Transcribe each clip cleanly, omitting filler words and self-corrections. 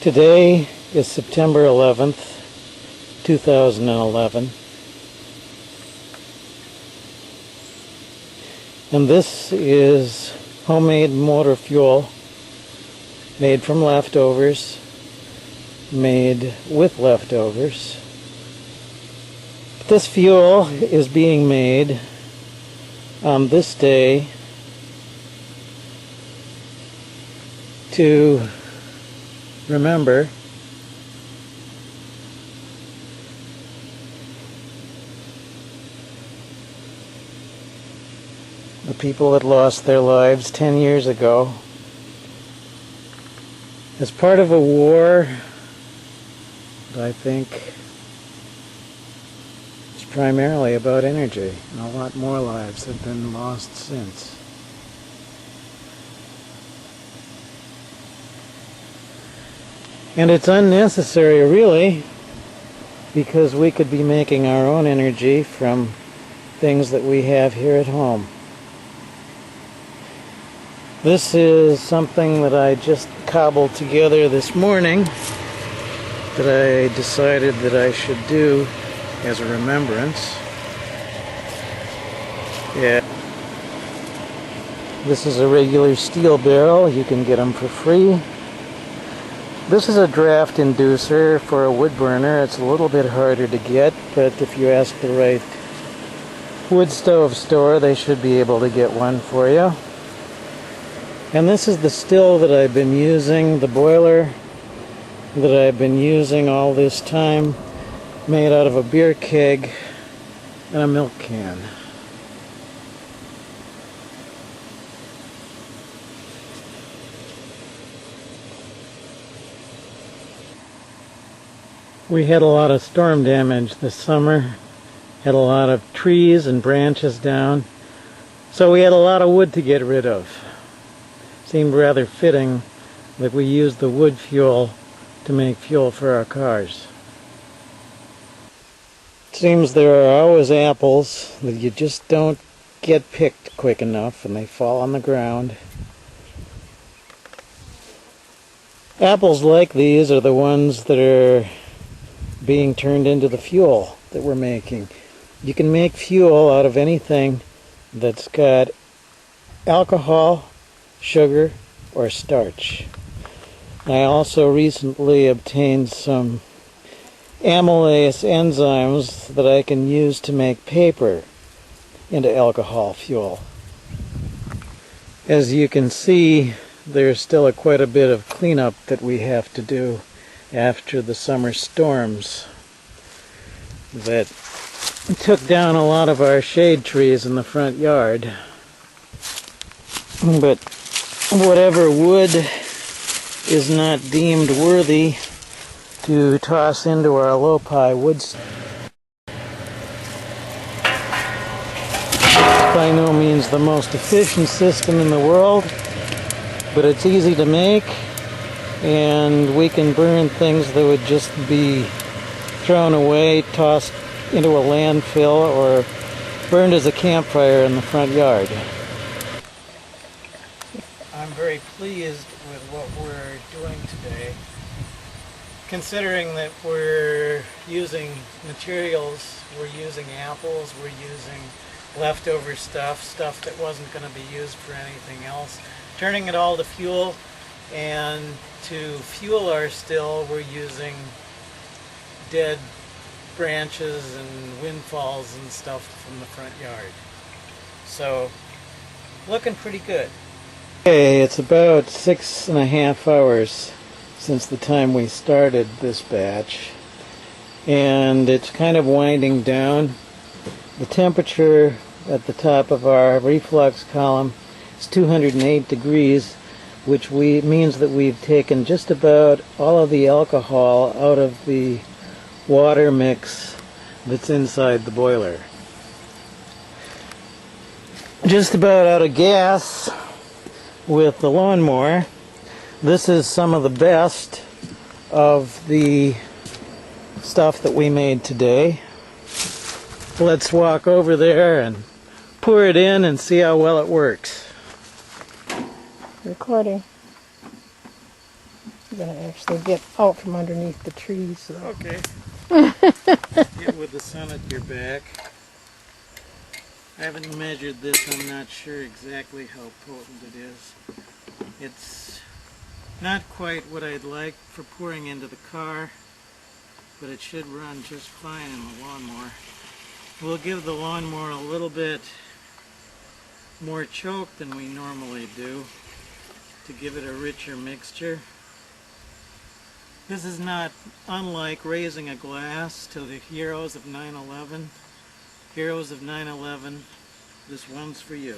Today is September 11th, 2011, and this is homemade motor fuel made from leftovers, made with leftovers. This fuel is being made on this day to remember the people that lost their lives 10 years ago as part of a war that I think is primarily about energy, and a lot more lives have been lost since. And it's unnecessary, really, because we could be making our own energy from things that we have here at home. This is something that I just cobbled together this morning that I decided that I should do as a remembrance. Yeah. This is a regular steel barrel. You can get them for free. This is a draft inducer for a wood burner. It's a little bit harder to get, but if you ask the right wood stove store, they should be able to get one for you. And this is the still that I've been using, the boiler that I've been using all this time, made out of a beer keg and a milk can. We had a lot of storm damage this summer, had a lot of trees and branches down, so we had a lot of wood to get rid of. Seemed rather fitting that we used the wood fuel to make fuel for our cars. It seems there are always apples that you just don't get picked quick enough and they fall on the ground. Apples like these are the ones that are being turned into the fuel that we're making. You can make fuel out of anything that's got alcohol, sugar, or starch. I also recently obtained some amylase enzymes that I can use to make paper into alcohol fuel. As you can see, there's still quite a bit of cleanup that we have to do after the summer storms that took down a lot of our shade trees in the front yard. But whatever wood is not deemed worthy to toss into our low-pi wood stove, by no means the most efficient system in the world, but it's easy to make, and we can burn things that would just be thrown away, tossed into a landfill, or burned as a campfire in the front yard. I'm very pleased with what we're doing today, considering that we're using materials, we're using apples, we're using leftover stuff that wasn't going to be used for anything else, turning it all to fuel. And to fuel our still, we're using dead branches and windfalls and stuff from the front yard. So, looking pretty good. Okay, it's about 6.5 hours since the time we started this batch, and it's kind of winding down. The temperature at the top of our reflux column is 208 degrees, which means that we've taken just about all of the alcohol out of the water mix that's inside the boiler. Just about out of gas with the lawnmower. This is some of the best of the stuff that we made today. Let's walk over there and pour it in and see how well it works. Recording. I'm going to actually get out from underneath the trees, though. Okay. Get with the sun at your back. I haven't measured this. I'm not sure exactly how potent it is. It's not quite what I'd like for pouring into the car, but it should run just fine in the lawnmower. We'll give the lawnmower a little bit more choke than we normally do to give it a richer mixture. This is not unlike raising a glass to the heroes of 9/11. Heroes of 9/11, this one's for you.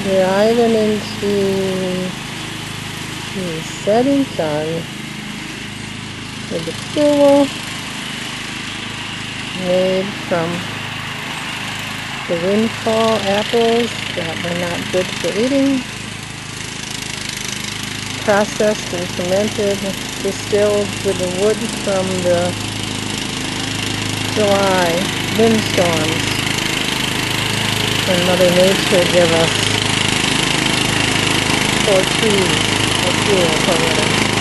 Driving into the setting sun with the fuel made from the windfall apples that were not good for eating, processed and fermented, distilled with the wood from the July windstorms when Mother Nature gave us 4 trees of fuel for winter.